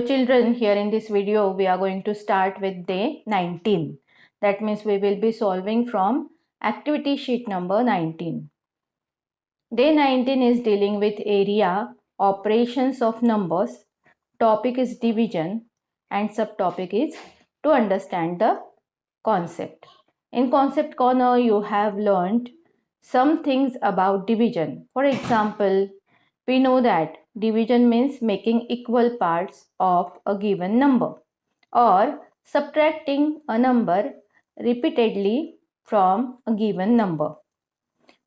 So children, here in this video we are going to start with day 19. That means we will be solving from activity sheet number 19. Day 19 is dealing with area, operations of numbers, topic is division, and subtopic is to understand the concept. In concept corner you have learned some things about division. For example, we know that division means making equal parts of a given number or subtracting a number repeatedly from a given number.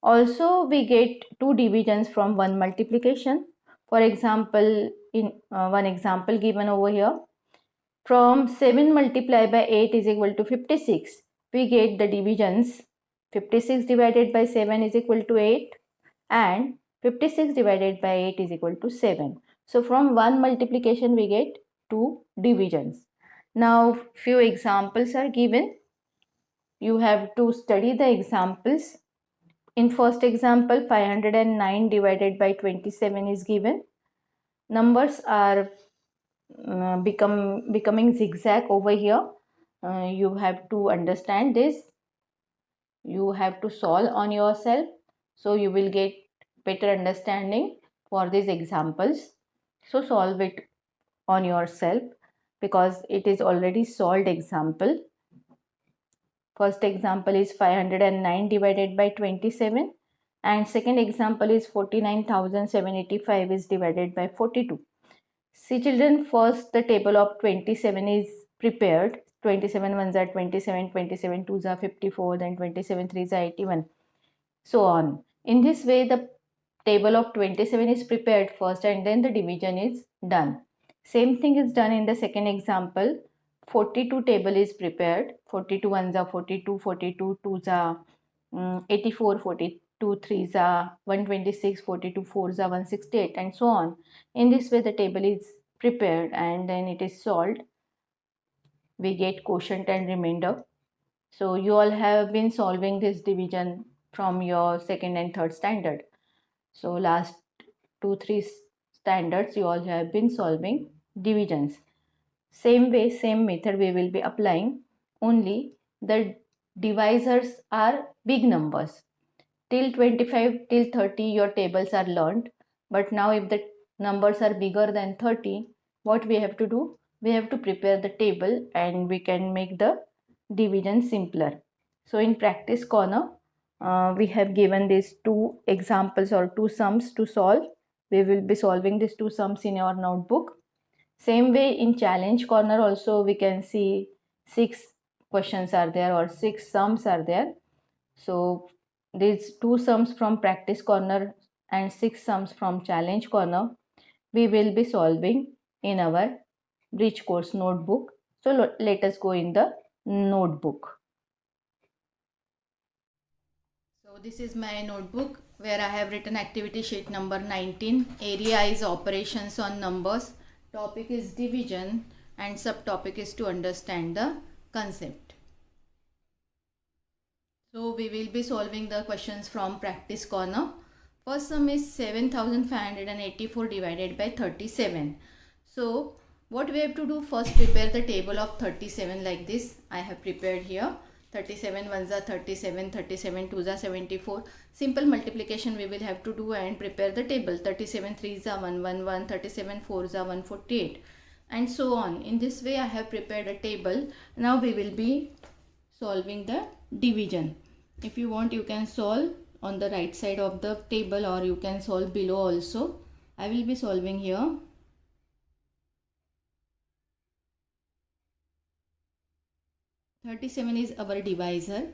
Also, we get two divisions from one multiplication. For example, in one example given over here, from 7 multiplied by 8 is equal to 56. We get the divisions 56 divided by 7 is equal to 8 and 56 divided by 8 is equal to 7. So from one multiplication we get two divisions. Now few examples are given. You have to study the examples. In first example, 509 divided by 27 is given. Numbers are becoming zigzag over here. You have to understand this. You have to solve on yourself, so you will get better understanding for these examples. So solve it on yourself because it is already solved example. First example is 509 divided by 27 and second example is 49,785 is divided by 42. See children, first the table of 27 is prepared. 27 ones are 27, 27 twos are 54, then 27 threes are 81, so on. In this way the table of 27 is prepared first and then the division is done. Same thing is done in the second example. 42 table is prepared. 42 ones are 42, 42 twos are 84, 42 threes are 126, 42 fours are 168 and so on. In this way the table is prepared and then it is solved. We get quotient and remainder. So you all have been solving this division from your second and third standard. So last 2-3 standards you all have been solving divisions. Same way, same method we will be applying, only the divisors are big numbers. Till 25, till 30 your tables are learned, but now if the numbers are bigger than 30, what we have to do? We have to prepare the table and we can make the division simpler. So in practice corner, we have given these two examples or two sums to solve. We will be solving these two sums in your notebook. Same way in challenge corner also we can see 6 questions are there or 6 sums are there. So these two sums from practice corner and 6 sums from challenge corner we will be solving in our bridge course notebook. So let us go in the notebook. So this is my notebook where I have written activity sheet number 19. Area is operations on numbers. Topic is division and subtopic is to understand the concept. So we will be solving the questions from practice corner. First sum is 7,584 divided by 37. So what we have to do, first prepare the table of 37 like this. I have prepared here. 37 ones are 37, 37 twos are 74. Simple multiplication we will have to do and prepare the table. 37 threes are 111, 37 fours are 148 and so on. In this way I have prepared a table. Now we will be solving the division. If you want you can solve on the right side of the table or you can solve below also. I will be solving here. (37) is our divisor,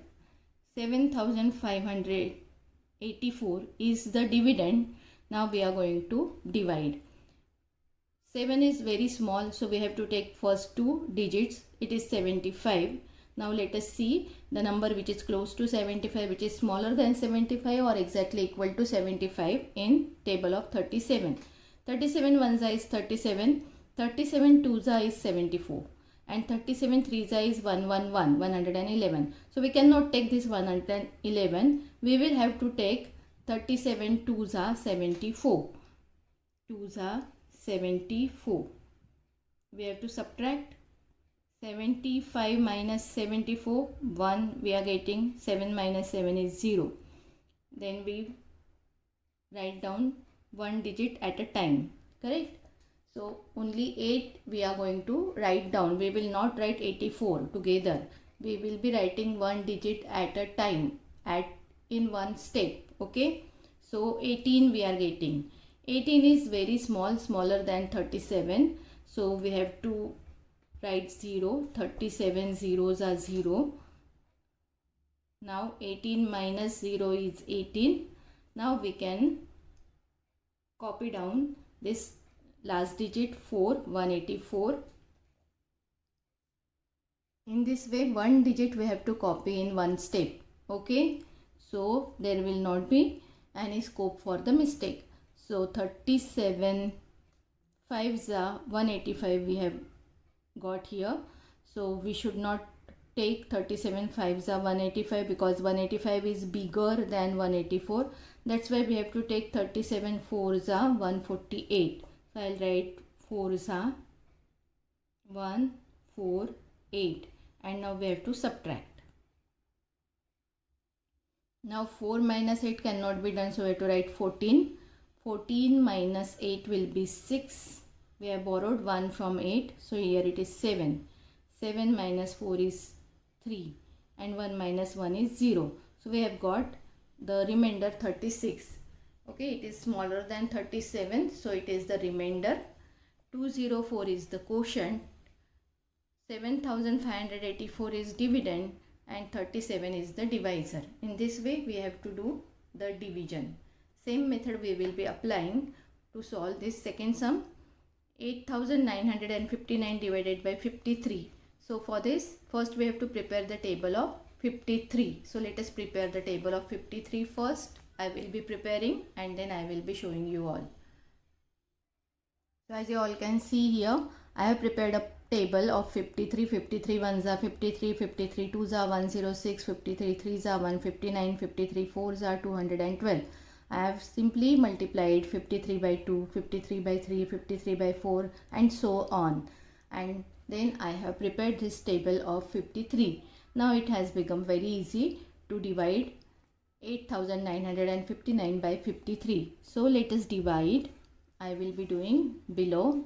7,584 is the dividend. Now we are going to divide. 7 is very small, so we have to take first two digits. It is 75. Now let us see the number which is close to 75, which is smaller than 75 or exactly equal to 75 in table of 37. 37 ones is 37, 37 twos is 74. And 37 threes is 111. So we cannot take this 111. We will have to take 37 twos are 74. Twos are 74. we have to subtract 75 minus 74, 1 we are getting, 7 minus 7 is 0. Then we write down one digit at a time, correct? So only 8 we are going to write down. We will not write 84 together. We will be writing one digit at a time, in one step, okay? So 18 we are getting. 18 is very small, smaller than 37. So we have to write 0. 37 zeros are 0. Now 18 minus 0 is 18. Now we can copy down this last digit 4, 184. In this way, one digit we have to copy in one step, okay? So there will not be any scope for the mistake. So 37 5s are 185 we have got here. So we should not take 37 5s are 185 because 185 is bigger than 184. That's why we have to take 37 4s are 148. So I'll write 4s are 148, and now we have to subtract. Now 4 minus 8 cannot be done, so we have to write 14. 14 minus 8 will be 6. We have borrowed 1 from 8, so here it is 7. 7 minus 4 is 3, and 1 minus 1 is 0. So we have got the remainder 36. Okay, it is smaller than 37, so it is the remainder. 204 is the quotient, 7584 is dividend, and 37 is the divisor. In this way we have to do the division. Same method we will be applying to solve this second sum. 8959 divided by 53. So for this, first we have to prepare the table of 53. So let us prepare the table of 53 first. I will be preparing and then I will be showing you all. So as you all can see here, I have prepared a table of 53. 53 1s are 53, 53 2s are 106, 53 3s are 159, 53 4s are 212. I have simply multiplied 53 by 2, 53 by 3, 53 by 4 and so on. And then I have prepared this table of 53. Now it has become very easy to divide 8959 by 53. So let us divide. I will be doing below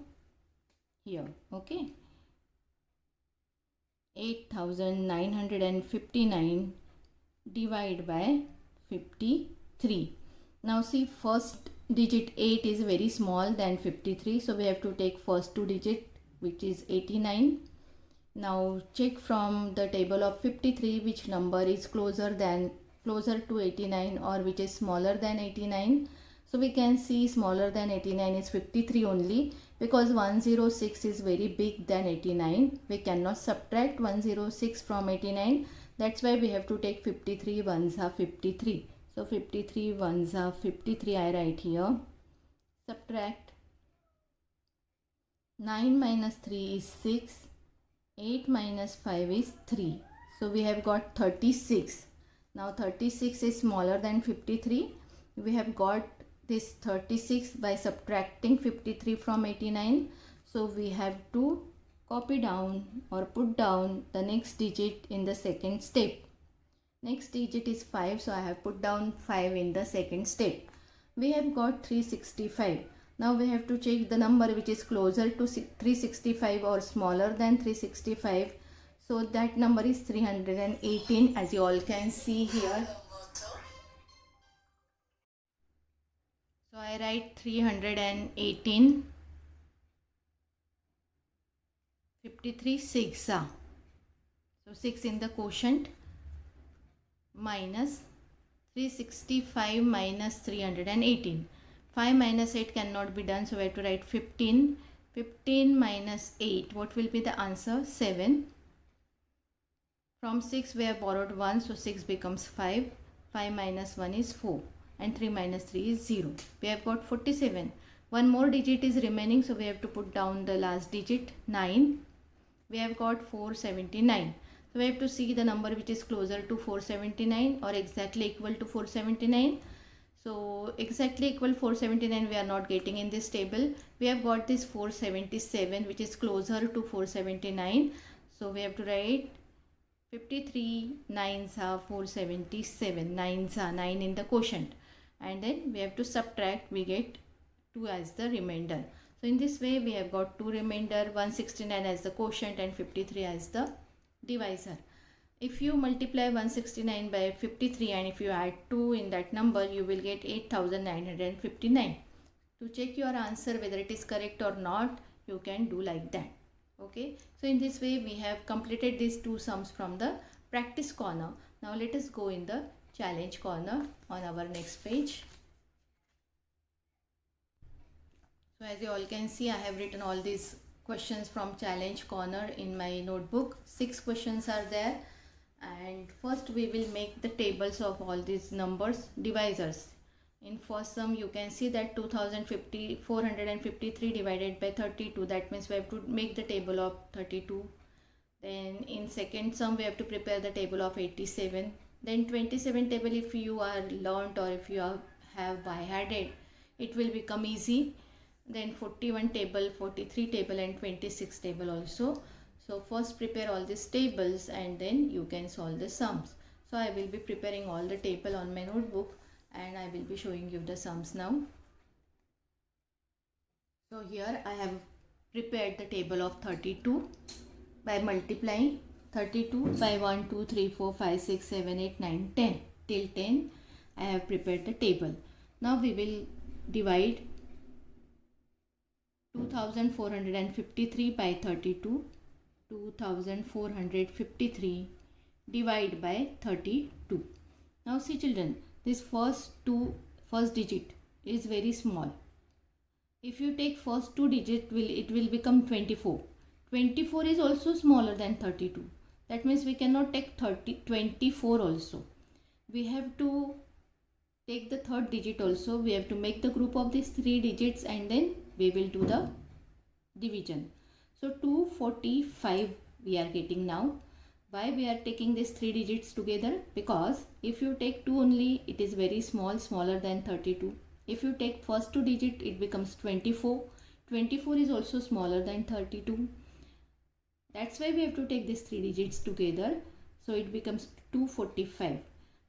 here. Okay. 8959 divided by 53. Now see, first digit 8 is very small than 53. So we have to take first two digit, which is 89. Now check from the table of 53 which number is closer to 89 or which is smaller than 89. So we can see smaller than 89 is 53 only, because 106 is very big than 89. We cannot subtract 106 from 89. That's why we have to take 53 1s are 53. So 53 1s are 53, I write here. Subtract. 9 minus 3 is 6. 8 minus 5 is 3. So we have got 36. Now 36 is smaller than 53. We have got this 36 by subtracting 53 from 89. So we have to copy down or put down the next digit in the second step. Next digit is 5, so I have put down 5 in the second step. We have got 365. Now we have to check the number which is closer to 365 or smaller than 365. So that number is 318, as you all can see here. So I write 318. 53 6. So 6 in the quotient. Minus 365 minus 318. 5 minus 8 cannot be done, so we have to write 15. 15 minus 8, what will be the answer? 7. From 6 we have borrowed 1, so 6 becomes 5. 5 minus 1 is 4, and 3 minus 3 is 0. We have got 47. One more digit is remaining, so we have to put down the last digit, 9. We have got 479. So we have to see the number which is closer to 479 or exactly equal to 479. So exactly equal 479 we are not getting in this table. We have got this 477 which is closer to 479. So we have to write 53 9s are 477. 9s are 9 in the quotient. And then we have to subtract, we get 2 as the remainder. So in this way we have got 2 remainder, 169 as the quotient and 53 as the divisor. If you multiply 169 by 53 and if you add 2 in that number, you will get 8959. To check your answer whether it is correct or not, you can do like that. Okay, so in this way we have completed these two sums from the practice corner. Now let us go in the challenge corner on our next page. So as you all can see, I have written all these questions from challenge corner in my notebook. 6 questions are there. And first we will make the tables of all these numbers, divisors. In first sum you can see that 453 divided by 32, that means we have to make the table of 32. Then in second sum we have to prepare the table of 87. Then 27 table, if you are learnt or if you have by headed, it will become easy. Then 41 table, 43 table and 26 table also. So first prepare all these tables and then you can solve the sums. So I will be preparing all the table on my notebook and I will be showing you the sums now. So here I have prepared the table of 32 by multiplying 32 by 1, 2, 3, 4, 5, 6, 7, 8, 9, 10. Till 10 I have prepared the table. Now we will divide 2453 by 32. 2453 divide by 32. Now see children, this first digit is very small. If you take first 2 digit, it will become 24. 24 is also smaller than 32. That means we cannot take 24 also. We have to take the third digit also. We have to make the group of these 3 digits and then we will do the division. So 245 we are getting now. Why we are taking these 3 digits together? Because if you take 2 only, it is very small, smaller than 32. If you take first 2 digit, it becomes 24. 24 is also smaller than 32. That's why we have to take these 3 digits together. So it becomes 245.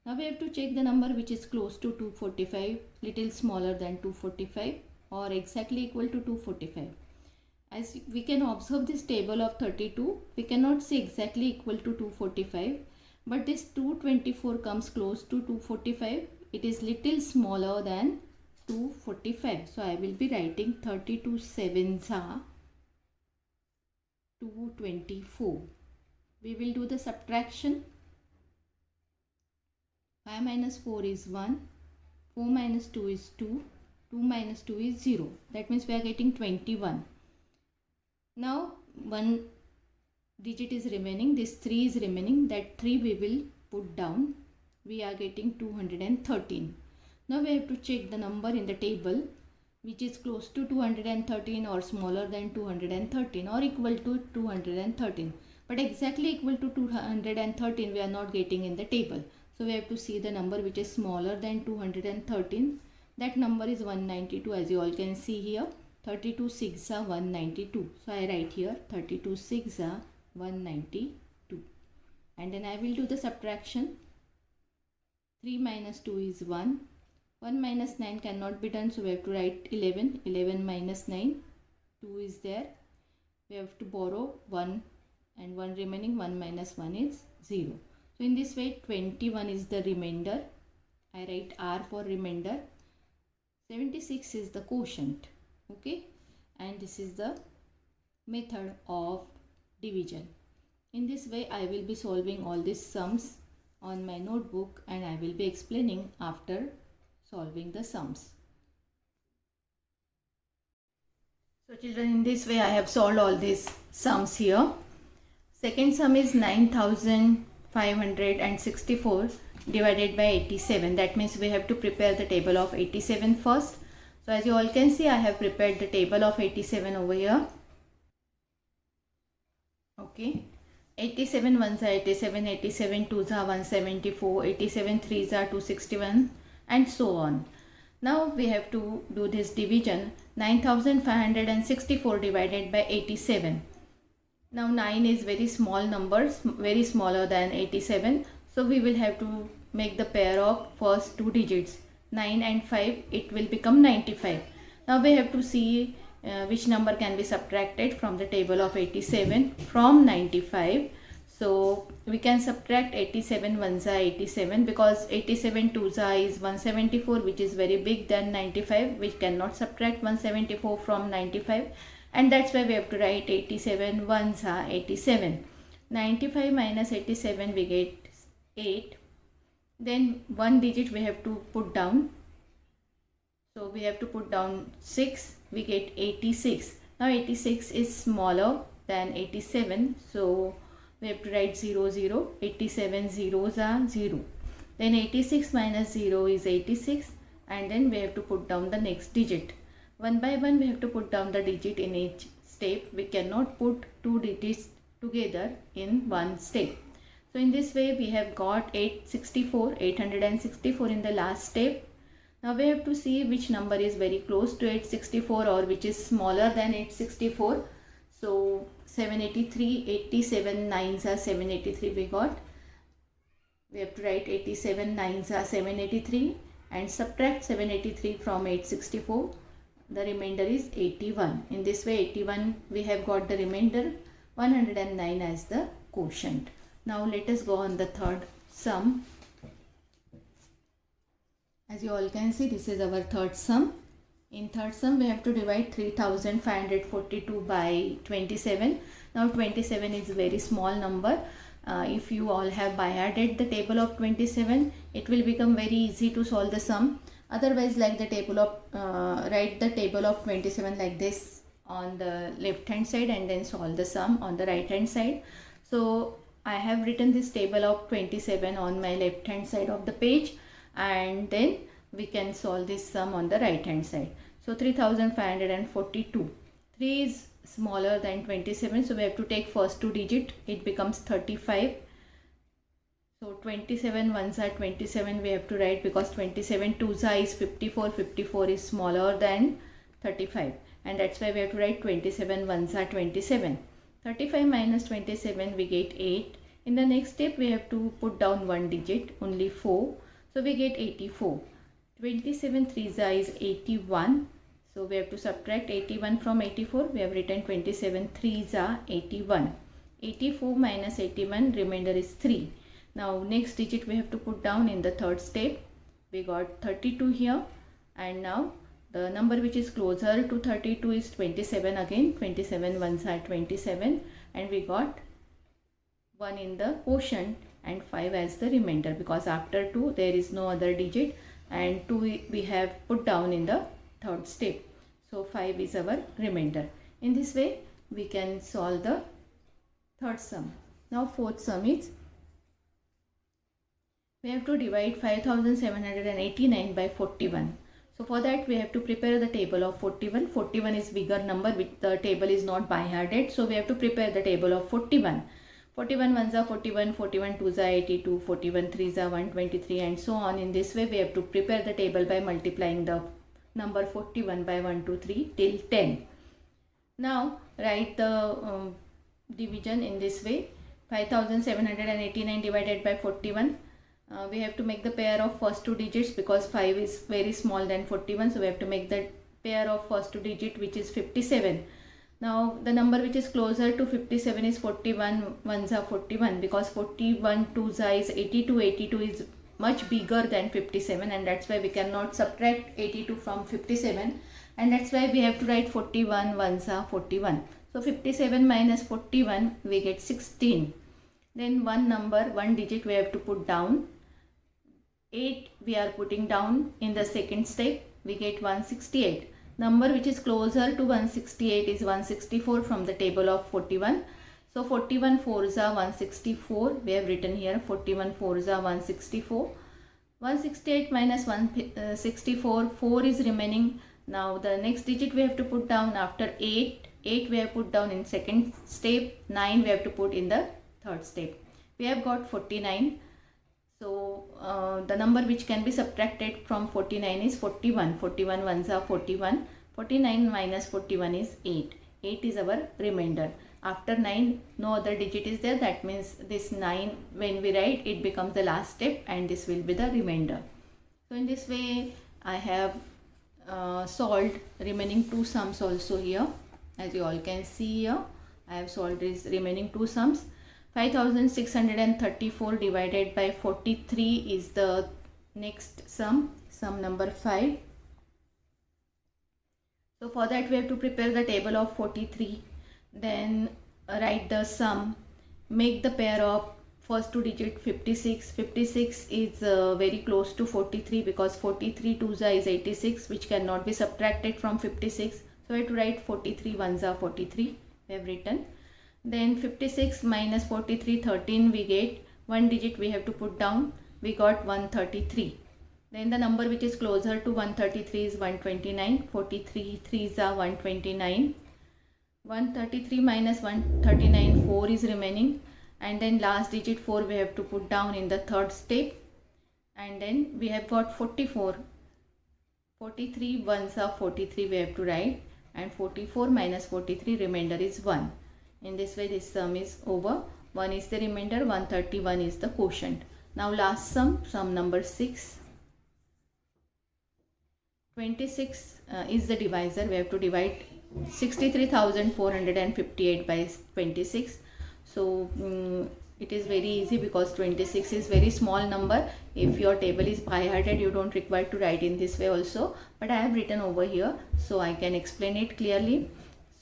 Now we have to check the number which is close to 245, little smaller than 245 or exactly equal to 245. As we can observe this table of 32, we cannot say exactly equal to 245, but this 224 comes close to 245. It is little smaller than 245. So I will be writing 32 7s are 224. We will do the subtraction. 5 minus 4 is 1. 4 minus 2 is 2. 2 minus 2 is 0. That means we are getting 21. Now one digit is remaining, this 3 is remaining, that 3 we will put down. We are getting 213. Now we have to check the number in the table which is close to 213 or smaller than 213 or equal to 213. But exactly equal to 213 we are not getting in the table. So we have to see the number which is smaller than 213. That number is 192, as you all can see here. 32 6 are 192. So I write here 32 6 are 192. And then I will do the subtraction. 3 minus 2 is 1. 1 minus 9 cannot be done. So we have to write 11. 11 minus 9. 2 is there. We have to borrow 1 and 1 remaining. 1 minus 1 is 0. So in this way 21 is the remainder. I write R for remainder. 76 is the quotient. Okay, and this is the method of division. In this way I will be solving all these sums on my notebook and I will be explaining after solving the sums. So children, in this way I have solved all these sums here. Second sum is 9564 divided by 87. That means we have to prepare the table of 87 first. So as you all can see, I have prepared the table of 87 over here. Okay. 87 1s are 87, 87 2s are 174, 87 3s are 261 and so on. Now we have to do this division. 9564 divided by 87. Now 9 is very small numbers, very smaller than 87. So we will have to make the pair of first two digits. 9 and 5, it will become 95. Now we have to see which number can be subtracted from the table of 87 from 95. So we can subtract 87 ones are 87 because 87 twos are is 174, which is very big than 95. We cannot subtract 174 from 95, and that's why we have to write 87 ones are 87. 95 minus 87 we get 8. Then one digit we have to put down. So we have to put down 6. We get 86. Now 86 is smaller than 87. So we have to write 0, 0. 87 zeros are 0. Then 86 minus 0 is 86. And then we have to put down the next digit. One by one we have to put down the digit in each step. We cannot put two digits together in one step. So in this way we have got 864 in the last step. Now we have to see which number is very close to 864 or which is smaller than 864. So 783, 87 nines are 783 we got. We have to write 87 nines are 783 and subtract 783 from 864. The remainder is 81. In this way 81 we have got the remainder, 109 as the quotient. Now let us go on the third sum. As you all can see, this is our third sum. In third sum we have to divide 3542 by 27. Now 27 is a very small number. If you all have by-hearted the table of 27, it will become very easy to solve the sum. Otherwise, like the table of write the table of 27 like this on the left hand side and then solve the sum on the right hand side. So I have written this table of 27 on my left hand side of the page, and then we can solve this sum on the right hand side. So 3542. 3 is smaller than 27, so we have to take first two digit. It becomes 35. So 27 ones are 27 we have to write because 27 twos are is 54. 54 is smaller than 35, and that's why we have to write 27 ones are 27. 35 minus 27 we get 8. In the next step we have to put down one digit, only 4. So we get 84. 27 threes are is 81. So we have to subtract 81 from 84. We have written 27 threes are 81. 84 minus 81, remainder is 3. Now next digit we have to put down in the third step. We got 32 here, and now the number which is closer to 32 is 27 again. 27 ones are 27, and we got 1 in the quotient and 5 as the remainder because after 2 there is no other digit, and 2 we have put down in the third step. So 5 is our remainder. In this way we can solve the third sum. Now fourth sum is, we have to divide 5789 by 41. So for that we have to prepare the table of 41. 41 is bigger number, which the table is not by-hearted. So we have to prepare the table of 41. 41 ones are 41, 41 twos are 82, 41 threes are 123, and so on. In this way we have to prepare the table by multiplying the number 41 by 1, 2, 3 till 10. Now write the division in this way. 5789 divided by 41. We have to make the pair of first two digits because 5 is very small than 41. So we have to make the pair of first two digit, which is 57. Now the number which is closer to 57 is 41 ones are 41 because 41 twos are is 82. 82 is much bigger than 57, and that's why we cannot subtract 82 from 57, and that's why we have to write 41 ones are 41. So 57 minus 41 we get 16. Then one digit we have to put down. 8 we are putting down in the second step. We get 168. Number which is closer to 168 is 164 from the table of 41. So 41 fours are 164. We have written here 41 fours are 164. 168 minus 164, 4 is remaining. Now the next digit we have to put down after 8. 8 we have put down in second step. 9 we have to put in the third step. We have got 49. So the number which can be subtracted from 49 is 41. 41 ones are 41. 49 minus 41 is 8. 8 is our remainder. After 9, no other digit is there. That means this 9, when we write, it becomes the last step and this will be the remainder. So in this way, I have solved remaining two sums also here. As you all can see here, I have solved these remaining two sums. 5634 divided by 43 is the next sum number 5. So for that we have to prepare the table of 43, then write the sum, make the pair of first two digit 56. 56 is very close to 43 because 43 twos is 86, which cannot be subtracted from 56. So I have to write 43 ones are 43. We have written. Then 56 minus 43, 13 we get. One digit we have to put down. We got 133. Then the number which is closer to 133 is 129. 43 3s are 129. 133 minus 139, 4 is remaining. And then last digit 4 we have to put down in the third step. And then we have got 44. 43 ones are 43 we have to write. And 44 minus 43, remainder is 1. In this way this sum is over. 1 is the remainder, 131 is the quotient. Now last sum number 6. 26 is the divisor. We have to divide 63,458 by 26. So it is very easy because 26 is very small number. If your table is by-hearted, you don't require to write in this way also. But I have written over here so I can explain it clearly.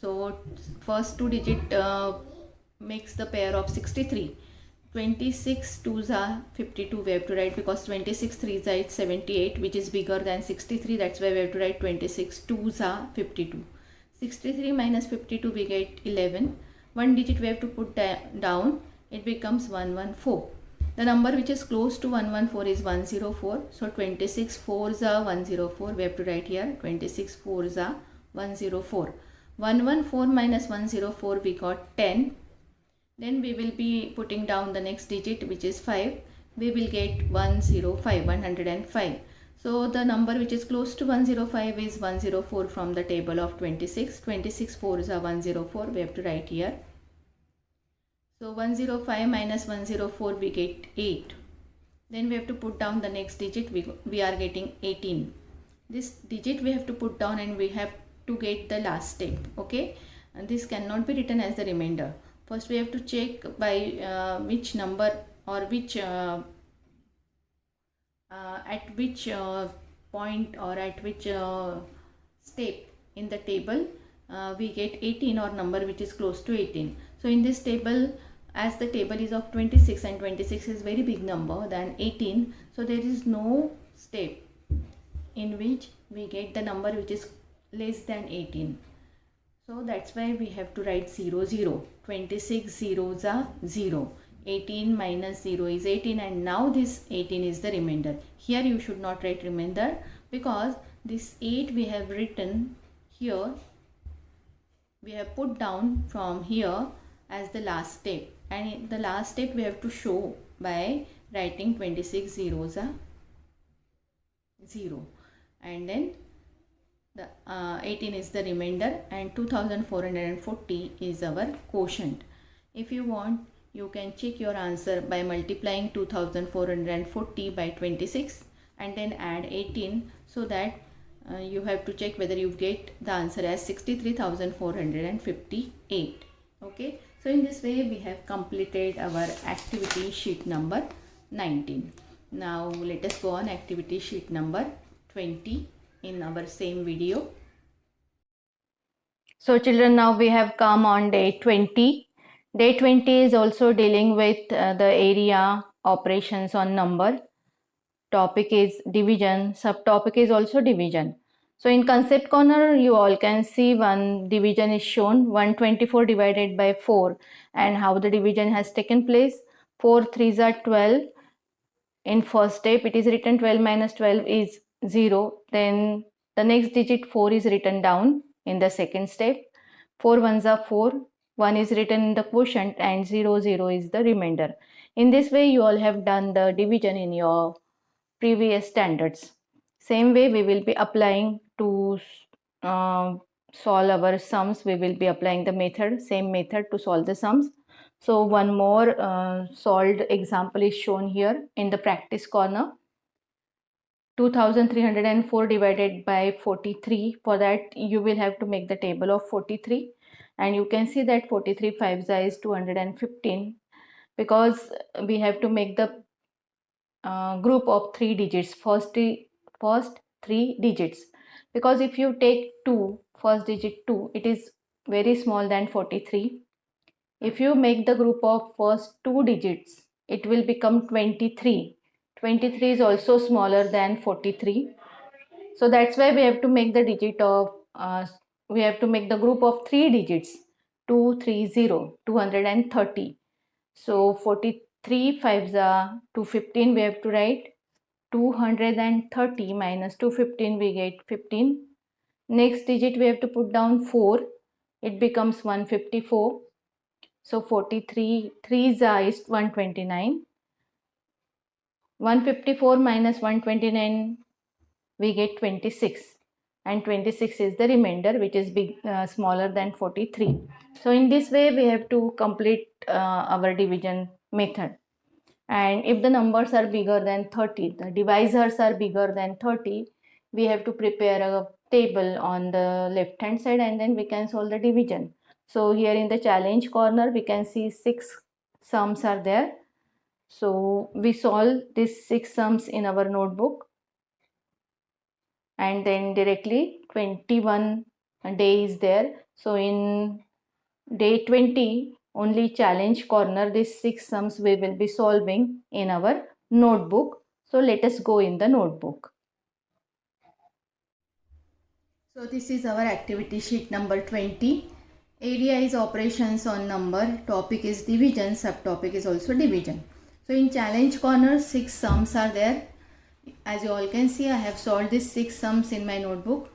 So first two digit makes the pair of 63. 26 twos are 52 we have to write because 26 threes are 78, which is bigger than 63. That's why we have to write 26 twos are 52. 63 minus 52 we get 11. One digit we have to put down. It becomes 114. The number which is close to 114 is 104. So 26 fours are 104. We have to write here 26 fours are 104. 114 minus 104 we got 10. Then we will be putting down the next digit, which is 5. We will get 105, 105. So the number which is close to 105 is 104 from the table of 26. 26 4s are 104. We have to write here. So 105 minus 104 we get 8. Then we have to put down the next digit. We are getting 18. This digit we have to put down and we have to get the last step. Okay. And this cannot be written as the remainder. First we have to check by which number or which at which point or at which step in the table we get 18 or number which is close to 18. So in this table, as the table is of 26 and 26 is very big number than 18, so there is no step in which we get the number which is less than 18. So that's why we have to write 0 0. 26 zeros are 0. 18 minus 0 is 18, and now this 18 is the remainder. Here you should not write remainder because this 8 we have written here, we have put down from here as the last step, and in the last step we have to show by writing 26 zeros are 0, and then the 18 is the remainder and 2440 is our quotient. If you want, you can check your answer by multiplying 2440 by 26 and then add 18, so that you have to check whether you get the answer as 63,458. Okay, so in this way we have completed our activity sheet number 19. Now let us go on activity sheet number 20 in our same video. So children, now we have come on day 20. Day 20 is also dealing with the area operations on number. Topic is division, subtopic is also division. So in concept corner, you all can see one division is shown, 124 divided by 4, and how the division has taken place. 4 3s are 12. In first step, it is written 12 minus 12 is 0. Then the next digit 4 is written down in the second step. 4 ones are 4. 1 is written in the quotient and 0 is the remainder. In this way you all have done the division in your previous standards. Same way we will be applying to solve our sums. We will be applying the same method to solve the sums. So one more solved example is shown here in the practice corner. 2304 divided by 43. For that you will have to make the table of 43, and you can see that 43 5 is 215, because we have to make the group of 3 digits, first 3 digits, because if you take 2, first digit 2, it is very small than 43. If you make the group of first 2 digits, it will become 23. 23 is also smaller than 43. So that's why we have to make the digit of we have to make the group of 3 digits, 230, 230. So 43 5s are 215. We have to write 230 minus 215, we get 15. Next digit we have to put down 4. It becomes 154. So 43 3s is 129. 154 minus 129, we get 26, and 26 is the remainder, which is smaller than 43. So in this way we have to complete our division method. And if the numbers are bigger than 30, the divisors are bigger than 30, we have to prepare a table on the left hand side, and then we can solve the division. So here in the challenge corner we can see 6 sums are there. So we solve these 6 sums in our notebook, and then directly 21 day is there. So in day 20, only challenge corner, these 6 sums we will be solving in our notebook. So let us go in the notebook. So this is our activity sheet number 20. Area is operations on number, topic is division, subtopic is also division. So in challenge corner 6 sums are there. As you all can see, I have solved these 6 sums in my notebook.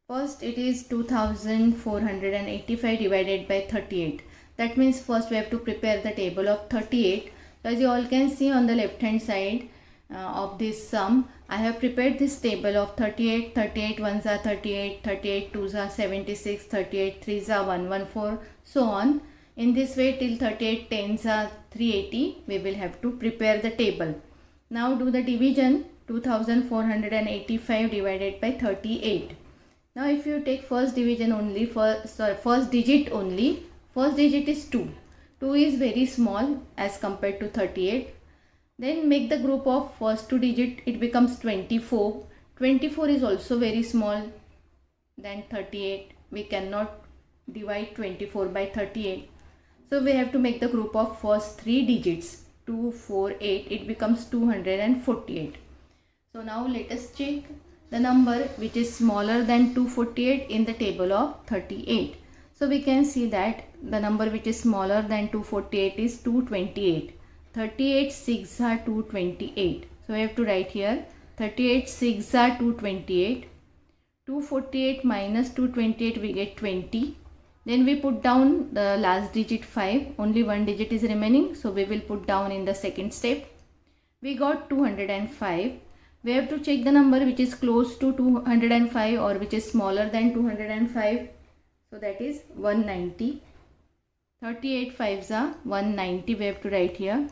First, it is 2485 divided by 38. That means first we have to prepare the table of 38. So as you all can see on the left hand side of this sum, I have prepared this table of 38. 38 ones are 38, 38 twos are 76, 38 threes are 114, so on. In this way till 38 tens are 380, we will have to prepare the table. Now do the division. 2485 divided by 38. Now if you take first division only, first digit only, first digit is 2. 2 is very small as compared to 38. Then make the group of first 2 digit, it becomes 24. 24 is also very small than 38. We cannot divide 24 by 38. So we have to make the group of first 3 digits, 2, 4, 8, it becomes 248. So now let us check the number which is smaller than 248 in the table of 38. So we can see that the number which is smaller than 248 is 228. 38 6 are 228. So we have to write here 38 6 are 228. 248 minus 228, we get 20. Then we put down the last digit 5. Only one digit is remaining. So we will put down in the second step. We got 205. We have to check the number which is close to 205 or which is smaller than 205. So that is 190. 38 5s are 190. We have to write here.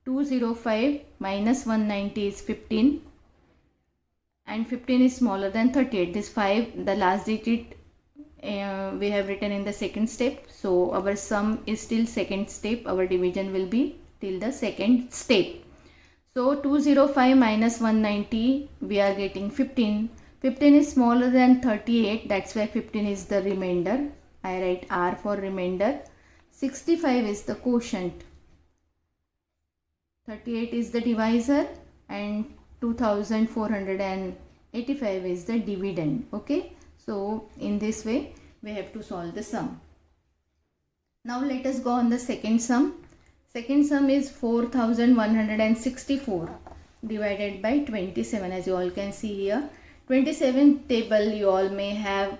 205 minus 190 is 15. And 15 is smaller than 38. This 5, the last digit we have written in the second step. So our sum is still second step. Our division will be till the second step. So 205 minus 190, we are getting 15. 15 is smaller than 38. That's why 15 is the remainder. I write R for remainder. 65 is the quotient. 38 is the divisor and 2485 is the dividend. Okay. So in this way we have to solve the sum. Now let us go on the second sum. Second sum is 4164 divided by 27. As you all can see here, 27 table you all may have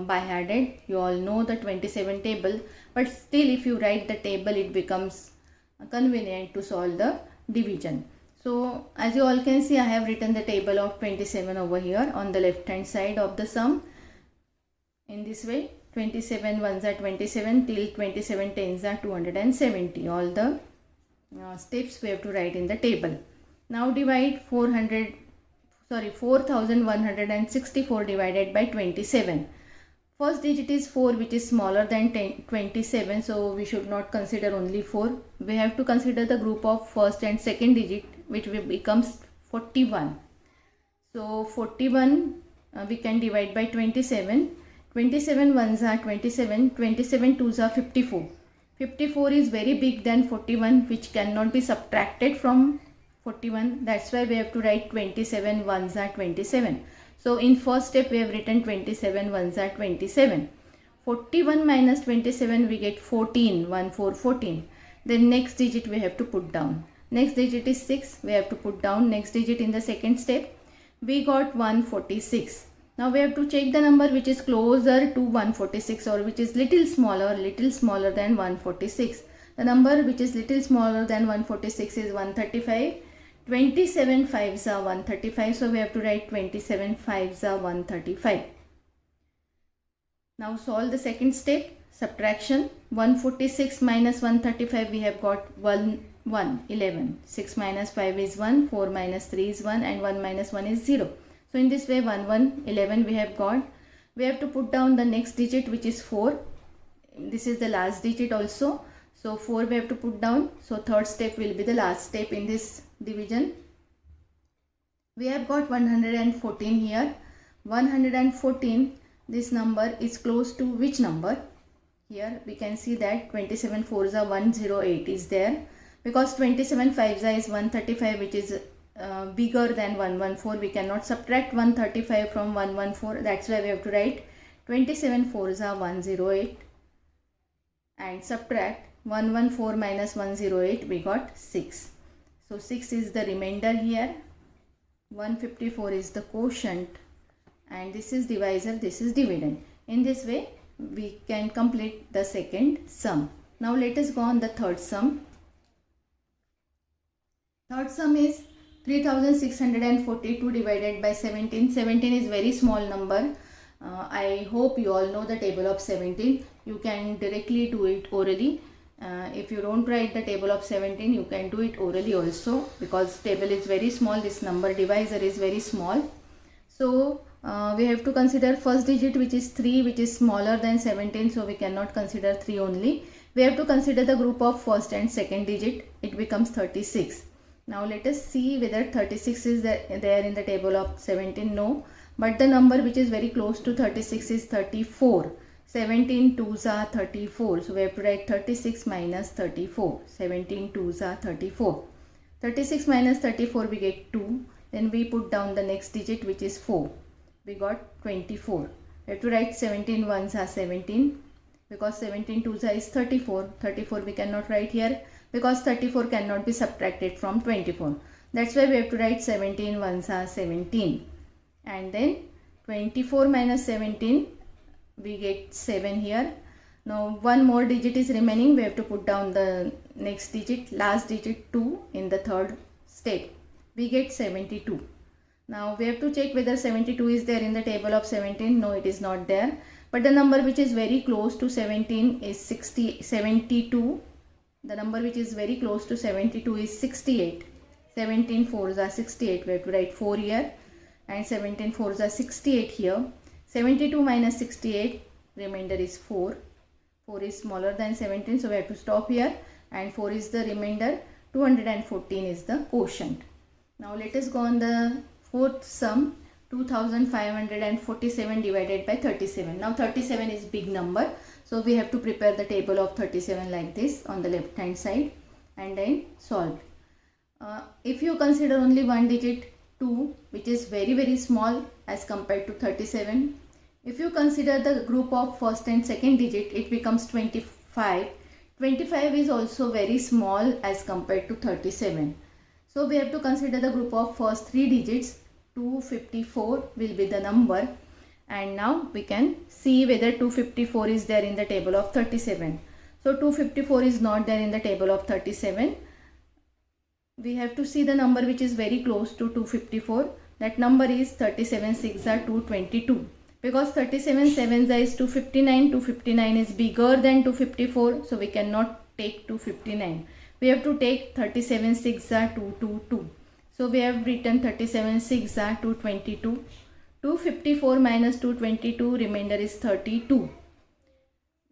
by hearted. You all know the 27 table, but still if you write the table it becomes convenient to solve the division. So as you all can see, I have written the table of 27 over here on the left hand side of the sum. In this way, 27 ones are 27 till 27 tens are 270. All the steps we have to write in the table. Now divide 4164 divided by 27. First digit is 4, which is smaller than 27, so we should not consider only 4. We have to consider the group of first and second digit, which becomes 41. So 41 we can divide by 27. 27 ones are 27, 27 twos are 54. 54 is very big than 41, which cannot be subtracted from 41. That's why we have to write 27 ones are 27. So in first step we have written 27 ones are 27. 41 minus 27 we get 14, 1 4 14. Then next digit we have to put down. Next digit is 6, we have to put down next digit in the second step. We got 146. Now we have to check the number which is closer to 146 or which is little smaller than 146. The number which is little smaller than 146 is 135. 27 fives are 135, so we have to write 27 fives are 135. Now solve the second step, subtraction. 146 minus 135, we have got 11. 6 minus 5 is 1, 4 minus 3 is 1 and 1 minus 1 is 0. So in this way 11 we have got. We have to put down the next digit, which is 4. This is the last digit also. So 4 we have to put down. So third step will be the last step in this division. We have got 114 here. 114, this number is close to which number? Here we can see that 27 fours are 108 is there, because 27 fives is 135, which is bigger than 114. We cannot subtract 135 from 114. That's why we have to write 27 fours are 108 and subtract 114 minus 108, we got 6. So 6 is the remainder here. 154 is the quotient and this is divisor, this is dividend. In this way we can complete the second sum. Now let us go on the third sum. Third sum is 3642 divided by 17. 17 is very small number. I hope you all know the table of 17. You can directly do it orally. If you don't write the table of 17, you can do it orally also, because table is very small. This number divisor is very small. So we have to consider first digit, which is 3, which is smaller than 17. So we cannot consider 3 only. We have to consider the group of first and second digit. It becomes 36. Now let us see whether 36 is there in the table of 17. No, but the number which is very close to 36 is 34. 17 twos are 34. So we have to write 36 minus 34. 17 twos are 34. 36 minus 34 we get 2. Then we put down the next digit, which is 4. We got 24. We have to write 17 ones are 17, because 17 twos is 34. 34 we cannot write here, because 34 cannot be subtracted from 24. That's why we have to write 17 ones are 17. And then 24 minus 17, we get 7 here. Now one more digit is remaining. We have to put down the next digit, last digit 2 in the third step. We get 72. Now we have to check whether 72 is there in the table of 17. No, it is not there. But the number which is very close to 17 is 72. The number which is very close to 72 is 68. 17 fours are 68. We have to write 4 here. And 17 fours are 68 here. 72 minus 68, remainder is 4. 4 is smaller than 17, so we have to stop here. And 4 is the remainder. 214 is the quotient. Now let us go on the fourth sum. 2547 divided by 37. Now 37 is big number, so we have to prepare the table of 37 like this on the left hand side and then solve. If you consider only one digit 2, which is very small as compared to 37. If you consider the group of first and second digit, it becomes 25. 25 is also very small as compared to 37. So we have to consider the group of first 3 digits. 254 will be the number, And now we can see whether 254 is there in the table of 37. So 254 is not there in the table of 37. We have to see the number which is very close to 254. That number is 37 6 are 222. Because 37 7 is 259. 259 is bigger than 254. So we cannot take 259. We have to take 37 6 are 222. So we have written 37 6 are 222. 254 minus 222, remainder is 32.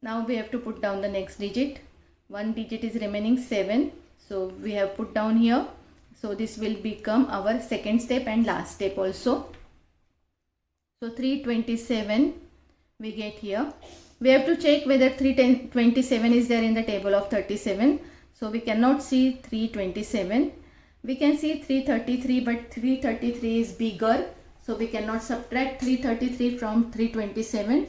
Now we have to put down the next digit. One digit is remaining 7. So we have put down here. So this will become our second step and last step also. So 327 we get here. We have to check whether 327 is there in the table of 37. So we cannot see 327. We can see 333, but 333 is bigger. So we cannot subtract 333 from 327.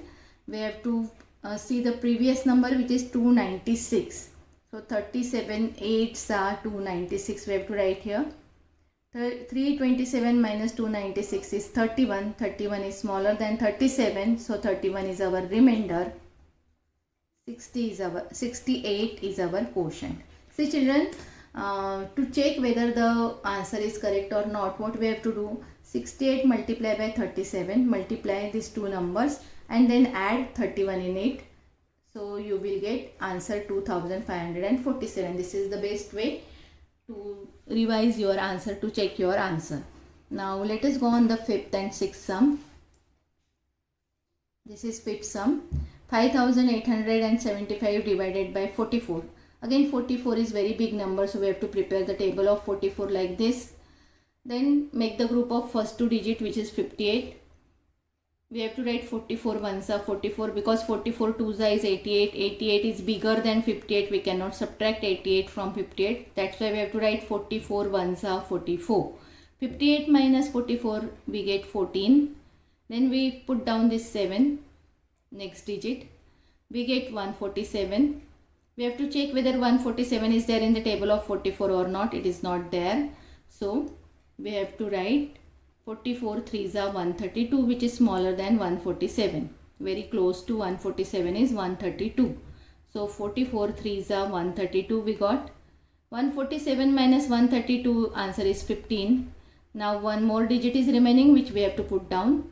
We have to see the previous number, which is 296. So 37 8s are 296. We have to write here. 327 minus 296 is 31. 31 is smaller than 37. So 31 is our remainder. 68 is our quotient. See children, to check whether the answer is correct or not, what we have to do? 68 multiplied by 37, multiply these two numbers and then add 31 in it. So you will get answer 2547. This is the best way to revise your answer, to check your answer. Now let us go on the fifth and sixth sum. This is fifth sum. 5875 divided by 44. Again 44 is very big number, so we have to prepare the table of 44 like this. Then make the group of first two digit, which is 58. We have to write 44 ones are 44 because 44 twos is 88. 88 is bigger than 58. We cannot subtract 88 from 58. That's why we have to write 44 ones are 44. 58 minus 44 we get 14. Then we put down this 7. Next digit. We get 147. We have to check whether 147 is there in the table of 44 or not. It is not there. So we have to write 44 3s are 132, which is smaller than 147. Very close to 147 is 132. So 44 3s are 132 we got. 147 minus 132, answer is 15. Now one more digit is remaining, which we have to put down,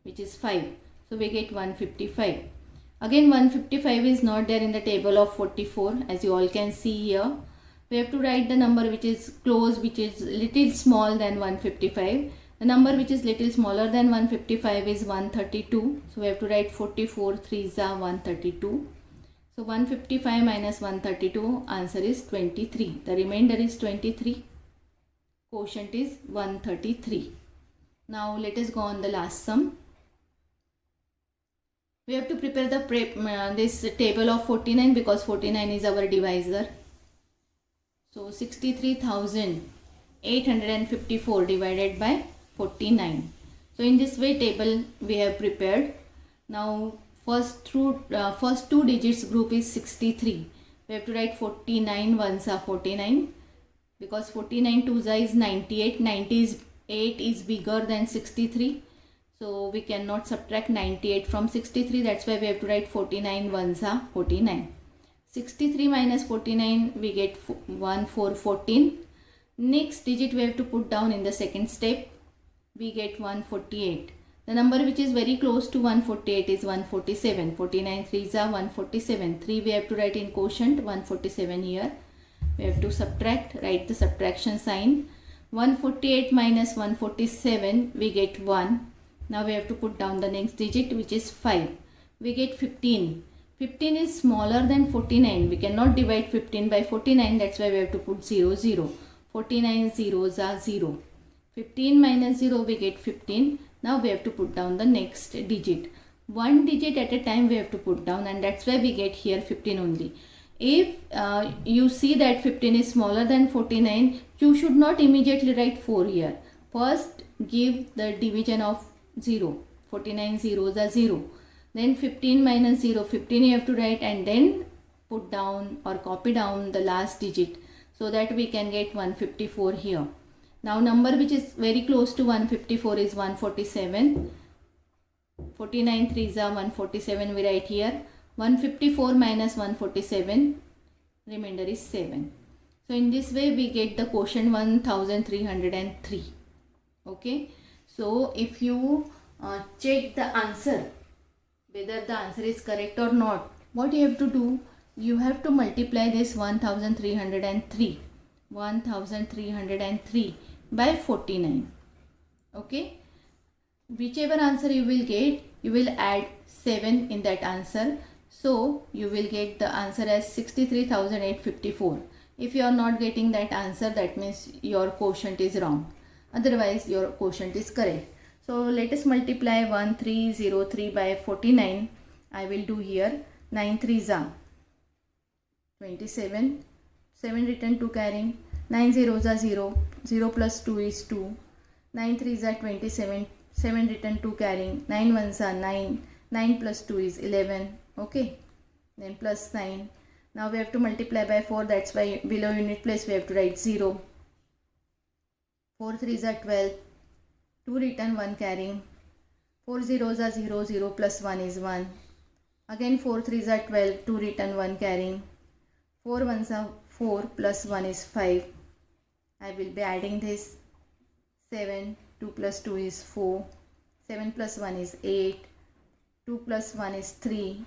which is 5. So we get 155. Again 155 is not there in the table of 44, as you all can see here. We have to write the number which is close, which is little small than 155. The number which is little smaller than 155 is 132. So we have to write 44 3s are 132. So 155 minus 132, answer is 23. The remainder is 23. Quotient is 133. Now let us go on the last sum. We have to prepare the this table of 49 because 49 is our divisor. So 63,854 divided by 49. So in this way table we have prepared. Now first two digits group is 63. We have to write 49 ones are 49 because 49 twos is 98. 98 is bigger than 63. So we cannot subtract 98 from 63. That's why we have to write 49 ones are 49. 63 minus 49 we get 14. Next digit we have to put down in the second step. We get 148. The number which is very close to 148 is 147. 49 3s are 147. 3 we have to write in quotient, 147 here. We have to subtract, write the subtraction sign. 148 minus 147 we get 1. Now we have to put down the next digit, which is 5. We get 15. 15 is smaller than 49. We cannot divide 15 by 49. That's why we have to put 0, 0. 49 zeros are 0. 15 minus 0 we get 15. Now we have to put down the next digit. One digit at a time we have to put down, and that's why we get here 15 only. If you see that 15 is smaller than 49, you should not immediately write 4 here. First give the division of 0. 49 zeros are 0. Then 15 minus 0, 15 you have to write and then put down or copy down the last digit so that we can get 154 here. Now number which is very close to 154 is 147. 49 3s are 147, we write here. 154 minus 147, remainder is 7. So in this way we get the quotient 1303. Okay. So if you check the answer, whether the answer is correct or not, what you have to do, you have to multiply this 1303 by 49. Okay. Whichever answer you will get, you will add 7 in that answer. So you will get the answer as 63,854. If you are not getting that answer, that means your quotient is wrong. Otherwise your quotient is correct. So let us multiply 1303 by 49. I will do here. 9 3s are 27. 7 written 2 carrying. 9 zeros are 0. 0 plus 2 is 2. 9 3s are 27. 7 written 2 carrying. 9 1s are 9. 9 plus 2 is 11. Okay. Then plus 9. Now we have to multiply by 4. That's why below unit place we have to write 0. 4 3s are 12. 2 written 1 carrying. 4 zeros are 0. 0 plus 1 is 1. Again 4 3s are 12. 2 written 1 carrying. 4 1s are 4 plus 1 is 5. I will be adding this. 7. 2 plus 2 is 4. 7 plus 1 is 8. 2 plus 1 is 3.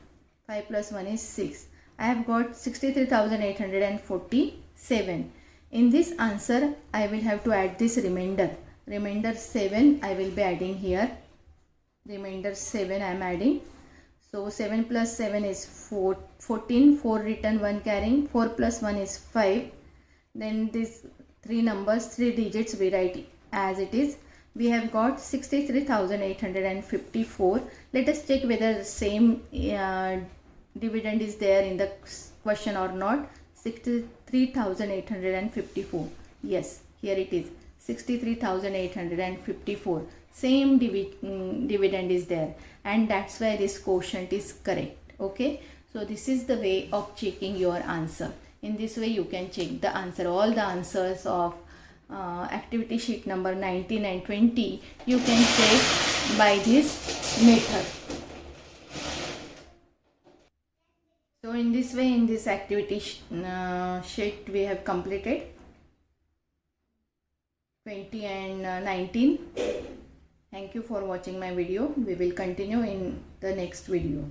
5 plus 1 is 6. I have got 63,847. In this answer, I will have to add this remainder. Remainder 7 I will be adding here. Remainder 7 I am adding. So 7 plus 7 is 14. 4 written 1 carrying. 4 plus 1 is 5. Then these 3 numbers, 3 digits we write as it is. We have got 63,854. Let us check whether the same dividend is there in the question or not. 63,854. Yes, here it is. 63,854. Same dividend is there, and that's why this quotient is correct. Okay. So this is the way of checking your answer. In this way you can check the answer. All the answers of activity sheet number 19 and 20 you can check by this method. So in this way, in this activity sheet we have completed 20 and 19. Thank you for watching my video. We will continue in the next video.